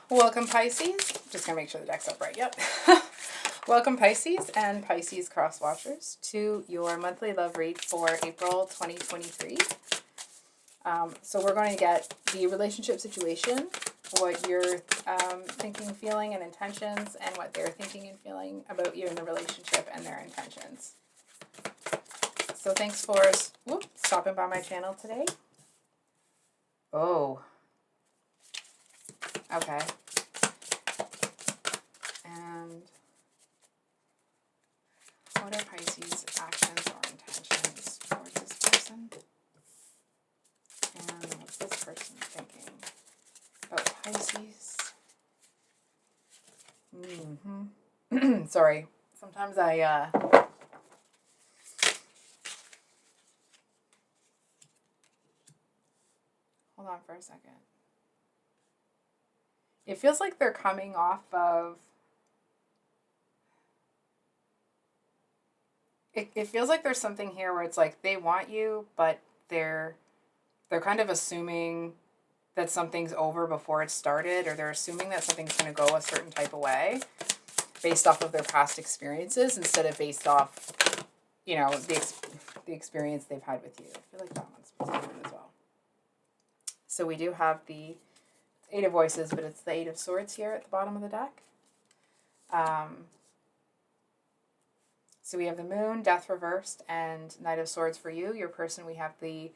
Welcome, Pisces. Just going to make sure the deck's up right. Yep. Welcome, Pisces and Pisces cross watchers, to your monthly love read for April 2023. So we're going to get the relationship situation, what you're thinking, feeling, and intentions, and what they're thinking and feeling about you in the relationship and their intentions. So thanks for stopping by my channel today. Oh. Okay. And what are Pisces' actions or intentions for this person? And what's this person thinking about Pisces? Sorry. Sometimes I, hold on for a second. It feels like they're coming off of... It feels like there's something here where it's like they want you, but they're kind of assuming that something's over before it started, or they're assuming that something's going to go a certain type of way based off of their past experiences instead of based off, you know, the experience they've had with you. I feel like that one's supposed to be as well. So we do have the Eight of Voices, but it's the Eight of Swords here at the bottom of the deck. So we have the Moon, Death reversed, and Knight of Swords for you. Your person, we have the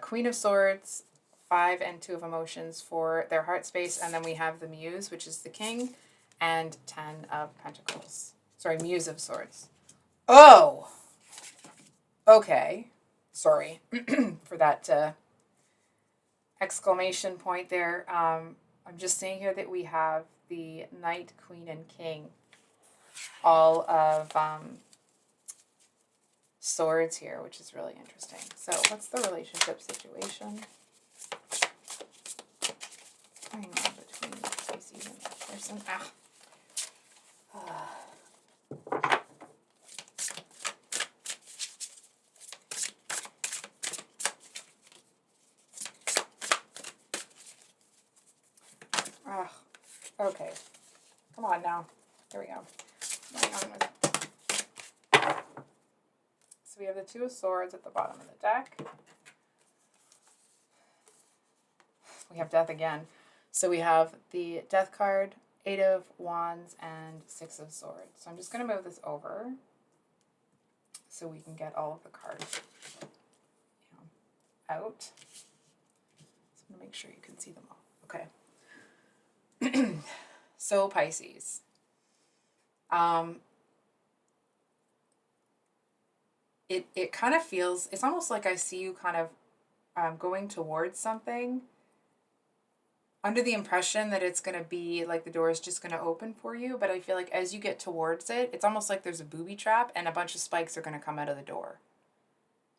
Queen of Swords, 5 and 2 of Emotions for their heart space, and then we have the Muse, which is the King, and 10 of Pentacles. Sorry, Muse of Swords. Oh! Okay. Sorry for that exclamation point there. I'm just saying here that we have the Knight, Queen, and King. All of Swords here, which is really interesting. So what's the relationship situation going on between Pisces and that person? Okay. Come on now. Here we go. So we have the Two of Swords at the bottom of the deck. We have Death again. So we have the Death card, 8 of Wands, and 6 of Swords. So I'm just going to move this over so we can get all of the cards out. So I'm going to make sure you can see them all. Okay. So Pisces. It kind of feels, it's almost like I see you kind of going towards something under the impression that it's going to be like the door is just going to open for you. But I feel like as you get towards it, it's almost like there's a booby trap and a bunch of spikes are going to come out of the door.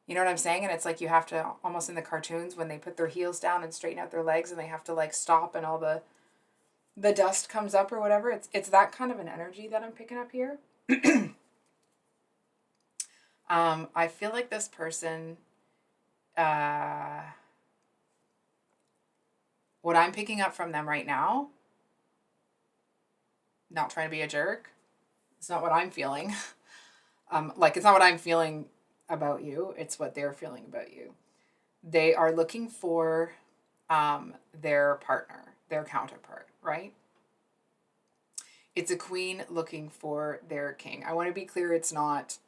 You know what I'm saying? And it's like you have to, almost in the cartoons, when they put their heels down and straighten out their legs and they have to like stop and all the dust comes up or whatever. It's that kind of an energy that I'm picking up here. I feel like this person, what I'm picking up from them right now, not trying to be a jerk, it's not what I'm feeling. It's not what I'm feeling about you, it's what they're feeling about you. They are looking for their partner, their counterpart, right? It's a queen looking for their king. I want to be clear, it's not...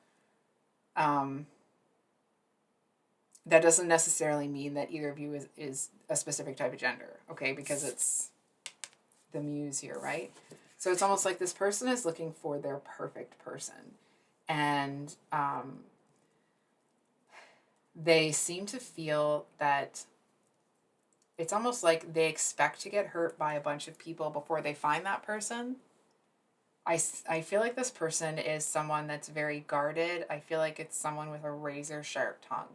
that doesn't necessarily mean that either of you is a specific type of gender, okay? Because it's the Muse here, right? So it's almost like this person is looking for their perfect person. And they seem to feel that it's almost like they expect to get hurt by a bunch of people before they find that person. I feel like this person is someone that's very guarded. I feel like it's someone with a razor sharp tongue.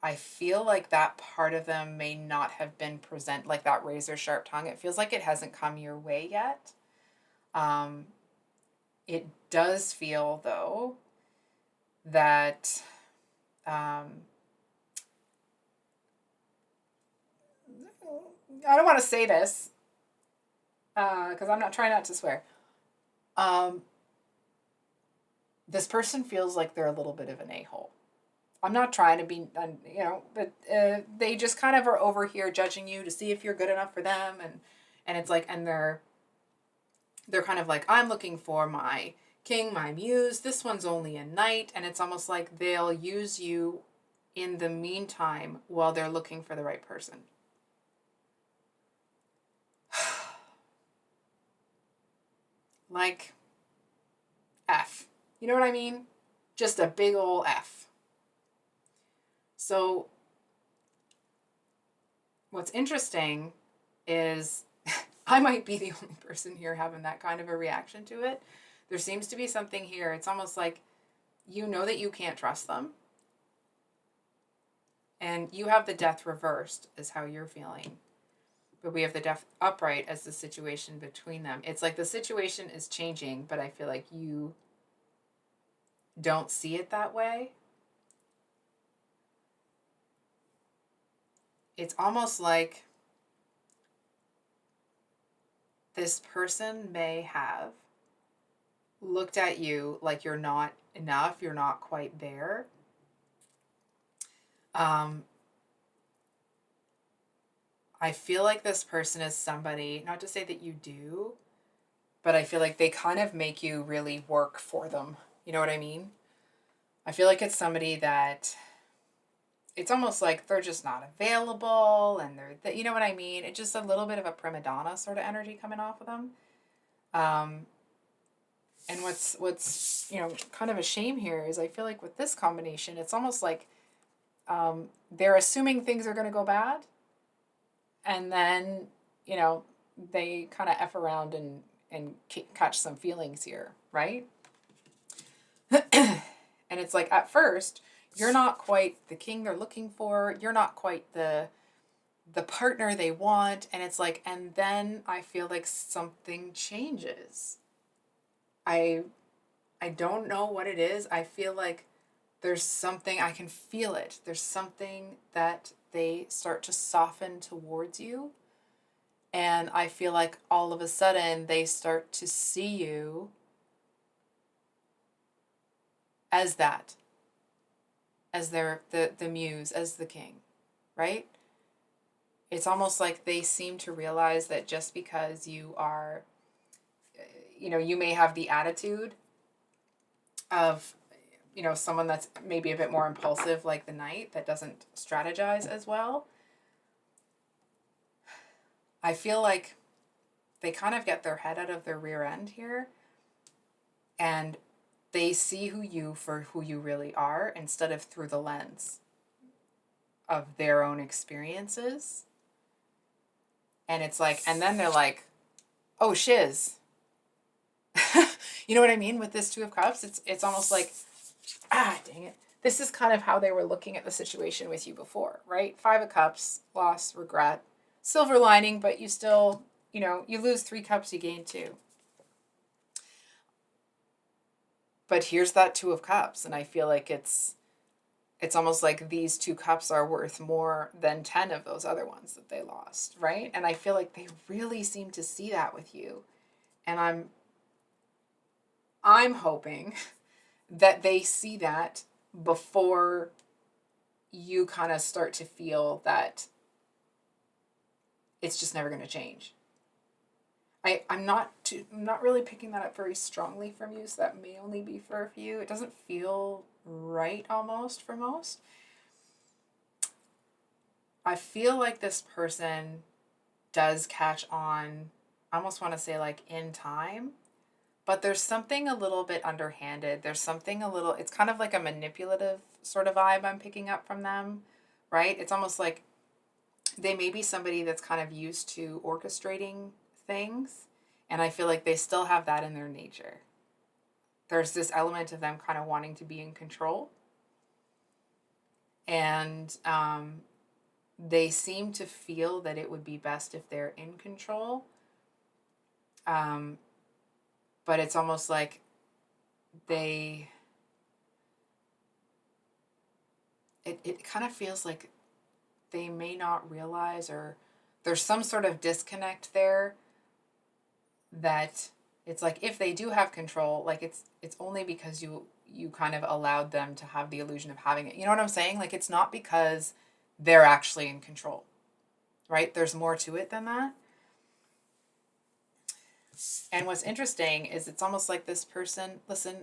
I feel like that part of them may not have been present, like that razor sharp tongue. It feels like it hasn't come your way yet. It does feel, though, that I don't want to say this because I'm not trying not to swear. Um, this person feels like they're a little bit of an a-hole. I'm not trying to be, but they just kind of are over here judging you to see if you're good enough for them, and it's like, and they're kind of like, I'm looking for my king, my muse. This one's only a knight, and it's almost like they'll use you in the meantime while they're looking for the right person. Like F. You know what I mean? Just a big ol' F. So what's interesting is I might be the only person here having that kind of a reaction to it. There seems to be something here. It's almost like you know that you can't trust them. And you have the death reversed, is how you're feeling. But we have the death upright as the situation between them. It's like the situation is changing, but I feel like you don't see it that way. It's almost like this person may have looked at you like you're not enough, you're not quite there. Um, I feel like this person is somebody, not to say that you do, but I feel like they kind of make you really work for them. You know what I mean? I feel like it's somebody that it's almost like they're just not available and you know what I mean? It's just a little bit of a prima donna sort of energy coming off of them. Um, and what's kind of a shame here is I feel like with this combination, it's almost like they're assuming things are going to go bad, and then you know they kind of f around and catch some feelings here, right? And it's like at first you're not quite the king they're looking for. You're not quite the partner they want, and it's like, and then I feel like something changes. I I don't know what it is. I feel like there's something, I can feel it. There's something that they start to soften towards you. And I feel like all of a sudden they start to see you as that, as the muse, as the king, right? It's almost like they seem to realize that just because you are, you may have the attitude of someone that's maybe a bit more impulsive, like the knight that doesn't strategize as well. I feel like they kind of get their head out of their rear end here, and they see who you really are instead of through the lens of their own experiences. And it's like, and then they're like, oh shiz. You know what I mean? With this Two of Cups, it's almost like, dang it. This is kind of how they were looking at the situation with you before, right? Five of Cups, loss, regret, silver lining, but you still, you lose 3 cups, you gain 2. But here's that Two of Cups, and I feel like it's almost like these 2 cups are worth more than 10 of those other ones that they lost, right? And I feel like they really seem to see that with you. And I'm hoping that they see that before you kind of start to feel that it's just never going to change. I'm not really picking that up very strongly from you, so that may only be for a few. It doesn't feel right almost for most. I feel like this person does catch on, I almost want to say like in time, but there's something a little bit underhanded. There's something it's kind of like a manipulative sort of vibe I'm picking up from them, right? It's almost like they may be somebody that's kind of used to orchestrating things, and I feel like they still have that in their nature. There's this element of them kind of wanting to be in control, and they seem to feel that it would be best if they're in control. But it's almost like it kind of feels like they may not realize, or there's some sort of disconnect there that it's like if they do have control, like it's only because you kind of allowed them to have the illusion of having it. You know what I'm saying? Like it's not because they're actually in control, right? There's more to it than that. And what's interesting is it's almost like this person, listen,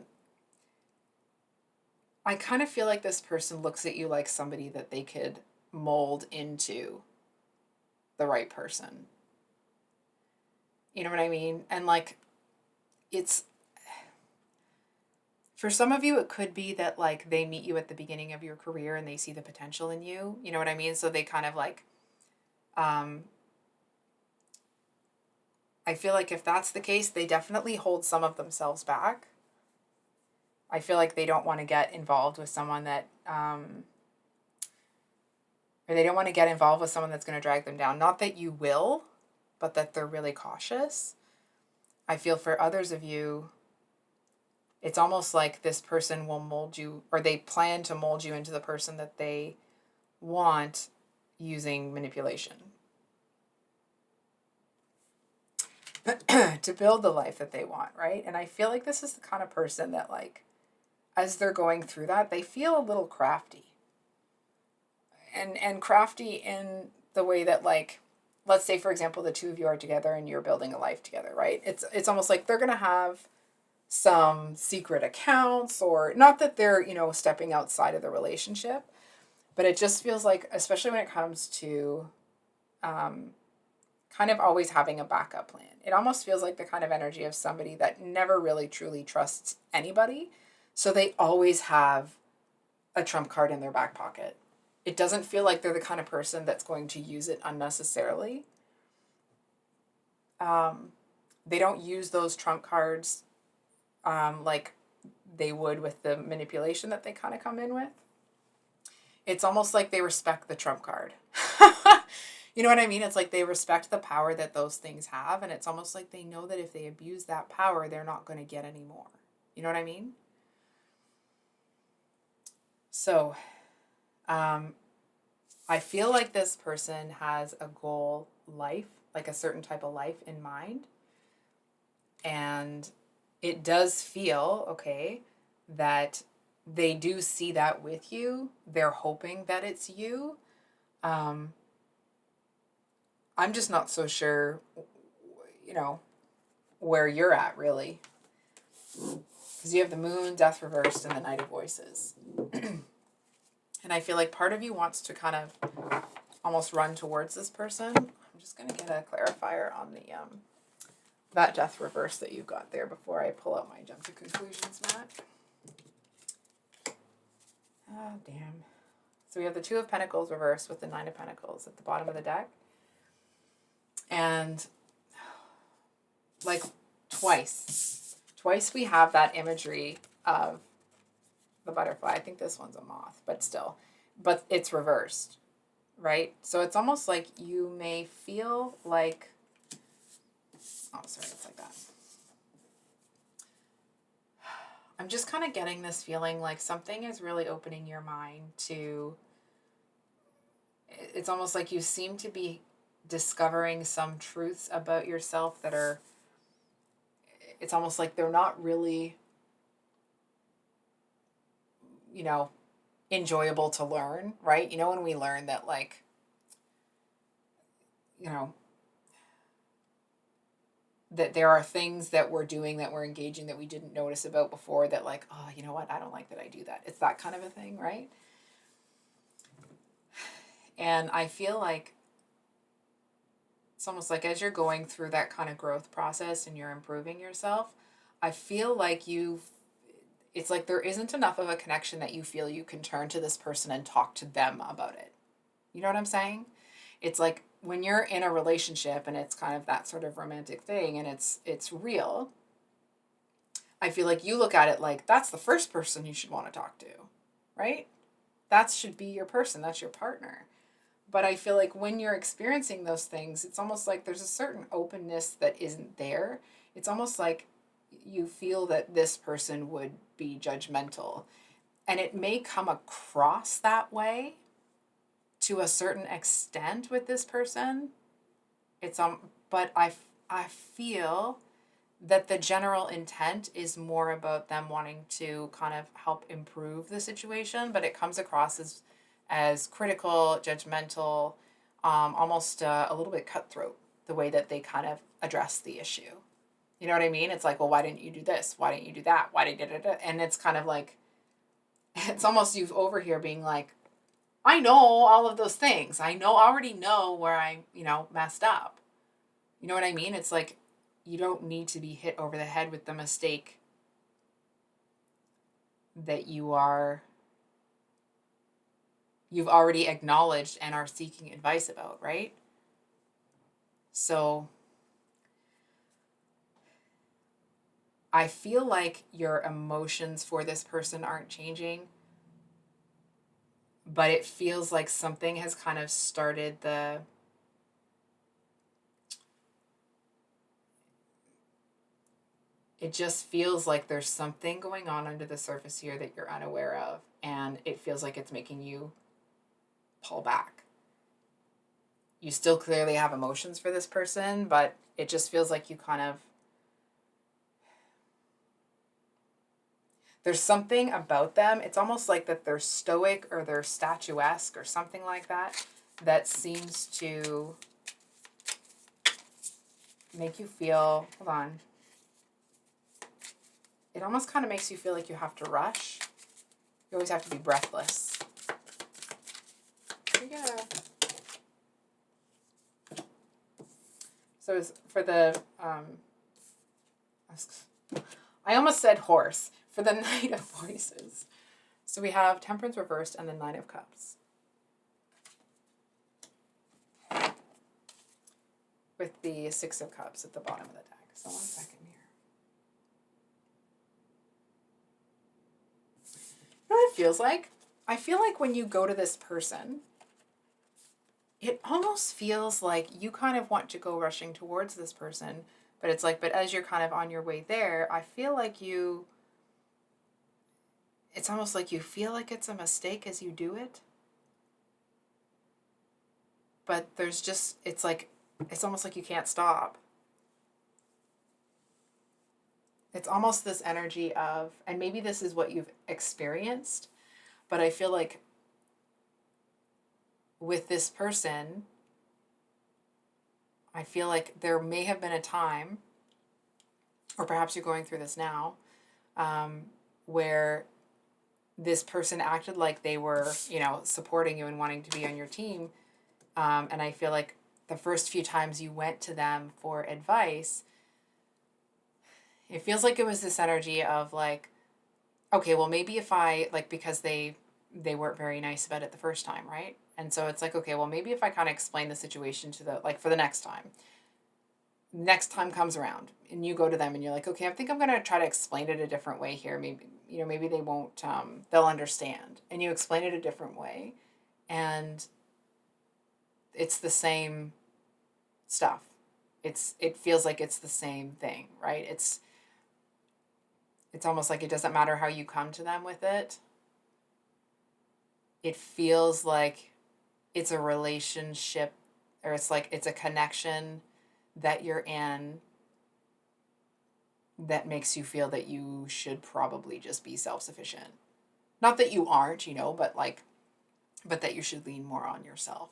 I kind of feel like this person looks at you like somebody that they could mold into the right person. You know what I mean? And like, it's, for some of you, it could be that like they meet you at the beginning of your career and they see the potential in you. You know what I mean? So they kind of like, um, I feel like if that's the case, they definitely hold some of themselves back. I feel like they don't want to get involved with someone that, or they don't want to get involved with someone that's going to drag them down. Not that you will, but that they're really cautious. I feel for others of you, it's almost like this person will mold you, or they plan to mold you into the person that they want using manipulation to build the life that they want, right? And I feel like this is the kind of person that, like, as they're going through that, they feel a little crafty. And crafty in the way that, like, let's say, for example, the two of you are together and you're building a life together, right? It's almost like they're going to have some secret accounts, or not that they're, stepping outside of the relationship, but it just feels like, especially when it comes to kind of always having a backup plan, it almost feels like the kind of energy of somebody that never really truly trusts anybody. So they always have a trump card in their back pocket. It doesn't feel like they're the kind of person that's going to use it unnecessarily. They don't use those trump cards like they would with the manipulation that they kind of come in with. It's almost like they respect the trump card. You know what I mean? It's like they respect the power that those things have, and it's almost like they know that if they abuse that power, they're not going to get any more. You know what I mean? So, I feel like this person has a goal life, like a certain type of life in mind. And it does feel, okay, that they do see that with you. They're hoping that it's you. I'm just not so sure, where you're at, really. Because you have the moon, death reversed, and the knight of voices. And I feel like part of you wants to kind of almost run towards this person. I'm just going to get a clarifier on the that death reverse that you've got there before I pull out my jump to conclusions mat. Oh, damn. So we have the Two of Pentacles reversed with the Nine of Pentacles at the bottom of the deck. And like twice we have that imagery of the butterfly. I think this one's a moth, but still. But it's reversed, right? So it's almost like you may feel like, oh, sorry, it's like that. I'm just kind of getting this feeling like something is really opening your mind to, it's almost like you seem to be discovering some truths about yourself that are, it's almost like they're not really, enjoyable to learn, right? When we learn that, like, that there are things that we're doing, that we're engaging, that we didn't notice about before, that like, oh, you know what? I don't like that I do that. It's that kind of a thing, right? And I feel like it's almost like as you're going through that kind of growth process and you're improving yourself, I feel like it's like there isn't enough of a connection that you feel you can turn to this person and talk to them about it. You know what I'm saying? It's like when you're in a relationship and it's kind of that sort of romantic thing and it's real, I feel like you look at it like that's the first person you should want to talk to, right? That should be your person. That's your partner. But I feel like when you're experiencing those things, it's almost like there's a certain openness that isn't there. It's almost like you feel that this person would be judgmental. And it may come across that way to a certain extent with this person. It's but I feel that the general intent is more about them wanting to kind of help improve the situation, but it comes across as critical, judgmental, almost a little bit cutthroat, the way that they kind of address the issue. You know what I mean? It's like, well, why didn't you do this? Why didn't you do that? Why did it? And it's kind of like, it's almost you over here being like, I know all of those things. Already know where I, messed up. You know what I mean? It's like, you don't need to be hit over the head with the mistake that you've already acknowledged and are seeking advice about, right? So I feel like your emotions for this person aren't changing, but it feels like something has kind of started it just feels like there's something going on under the surface here that you're unaware of, and it feels like it's making you pull back. You still clearly have emotions for this person, but it just feels like you kind of, there's something about them. It's almost like that they're stoic or they're statuesque or something like that, that seems to make you feel, hold on. It almost kind of makes you feel like you have to rush. You always have to be breathless. Here we go. So for the, I almost said horse. For the Knight of Voices. So we have Temperance reversed and the Nine of Cups. With the Six of Cups at the bottom of the deck. So one second here. You know what it feels like? I feel like when you go to this person, it almost feels like you kind of want to go rushing towards this person, but it's like, but as you're kind of on your way there, I feel like it's almost like you feel like it's a mistake as you do it. But there's just, it's almost like you can't stop. It's almost this energy of, and maybe this is what you've experienced, but I feel like with this person, I feel like there may have been a time, or perhaps you're going through this now, where this person acted like they were, supporting you and wanting to be on your team. And I feel like the first few times you went to them for advice, it feels like it was this energy of like, okay, well, maybe if I, like, because they weren't very nice about it the first time, right? And so it's like, okay, well, maybe if I kind of explain the situation to for the next time comes around and you go to them and you're like, okay, I think I'm going to try to explain it a different way here. Maybe they won't, they'll understand. And you explain it a different way. And it's the same stuff. It feels like it's the same thing, right? It's almost like it doesn't matter how you come to them with it. It feels like it's a relationship, or it's like it's a connection that you're in that makes you feel that you should probably just be self-sufficient. Not that you aren't, but that you should lean more on yourself.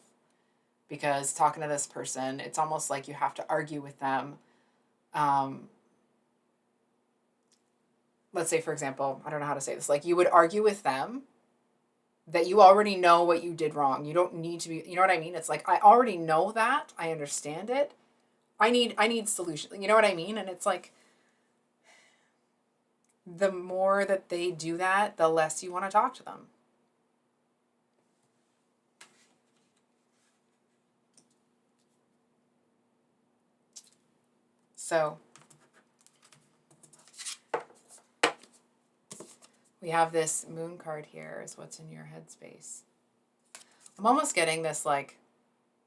Because talking to this person, it's almost like you have to argue with them. Let's say, for example, I don't know how to say this, like you would argue with them that you already know what you did wrong. You don't need to be, you know what I mean? It's like, I already know that. I understand it. I need solution. You know what I mean? And it's like, the more that they do that, the less you want to talk to them. So we have this Moon card here is what's in your headspace. I'm almost getting this, like,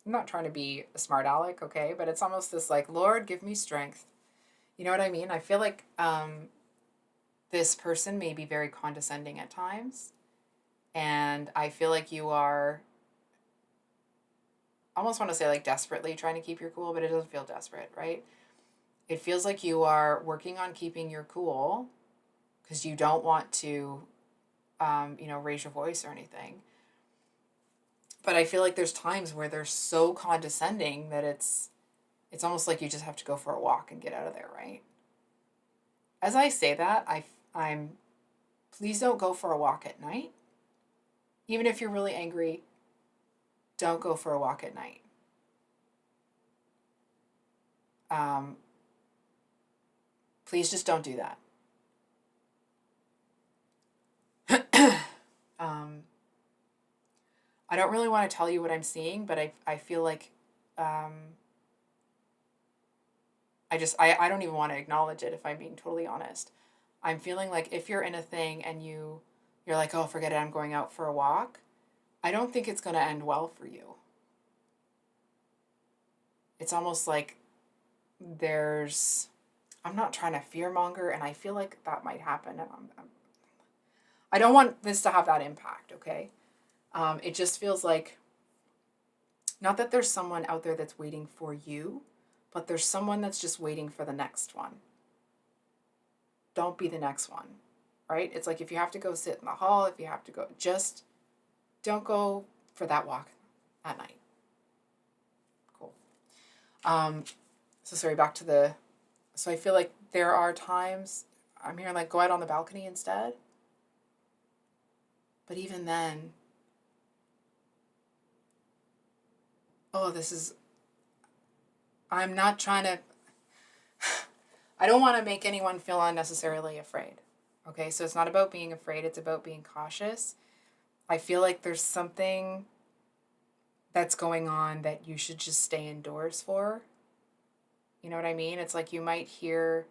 I'm not trying to be a smart aleck, okay? But it's almost this like, Lord, give me strength. You know what I mean? I feel like this person may be very condescending at times. And I feel like you are I almost want to say like desperately trying to keep your cool, but it doesn't feel desperate, right? It feels like you are working on keeping your cool because you don't want to, raise your voice or anything. But I feel like there's times where they're so condescending that it's almost like you just have to go for a walk and get out of there, right? As I say that, I'm please don't go for a walk at night. Even if you're really angry, don't go for a walk at night. Um, please just don't do that. um, I don't really want to tell you what I'm seeing, but I feel like um, I don't even want to acknowledge it if I'm being totally honest. I'm feeling like if you're in a thing and you're like, oh, forget it, I'm going out for a walk. I don't think it's going to end well for you. It's almost like I'm not trying to fearmonger, and I feel like that might happen. And I don't want this to have that impact, okay? It just feels like, not that there's someone out there that's waiting for you, but there's someone that's just waiting for the next one. Don't be the next one, right? It's like if you have to go sit in the hall, if you have to go, just don't go for that walk at night. Cool. So sorry, back to so I feel like there are times I'm hearing like go out on the balcony instead. But even then, I'm not trying to, I don't want to make anyone feel unnecessarily afraid. Okay, so it's not about being afraid, it's about being cautious. I feel like there's something that's going on that you should just stay indoors for. You know what I mean? It's like you might hear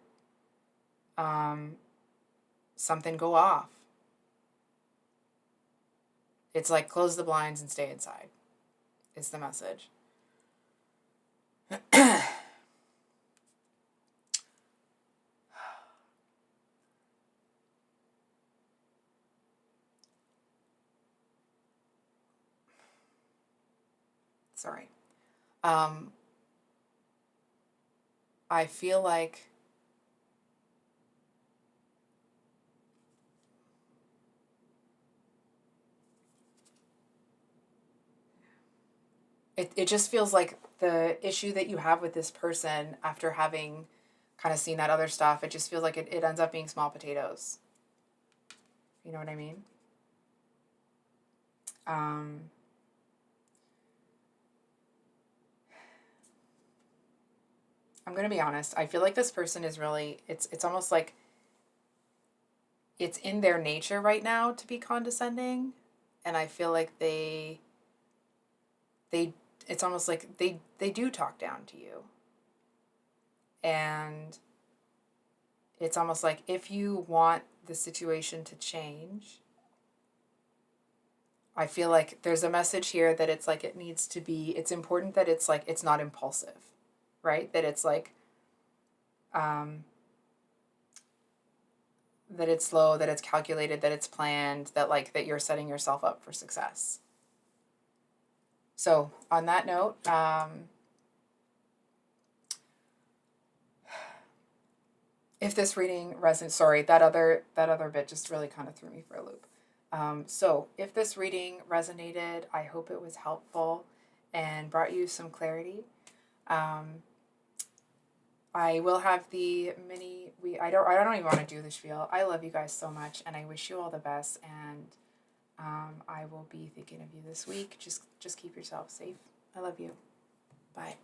something go off. It's like close the blinds and stay inside. It's the message. Sorry. I feel like it just feels like the issue that you have with this person after having kind of seen that other stuff, it just feels like it ends up being small potatoes. You know what I mean? Um, I'm going to be honest. I feel like this person is really, it's almost like it's in their nature right now to be condescending. And I feel like they it's almost like they do talk down to you. And it's almost like if you want the situation to change, I feel like there's a message here that it's like it's important that it's like it's not impulsive, right? That it's like um that it's slow, that it's calculated, that it's planned, that you're setting yourself up for success. So on that note, if this reading resonates, sorry, that other bit just really kind of threw me for a loop. So if this reading resonated, I hope it was helpful and brought you some clarity. I will have the mini. I don't even want to do the spiel. I love you guys so much, and I wish you all the best. And I will be thinking of you this week. Just keep yourself safe. I love you. Bye.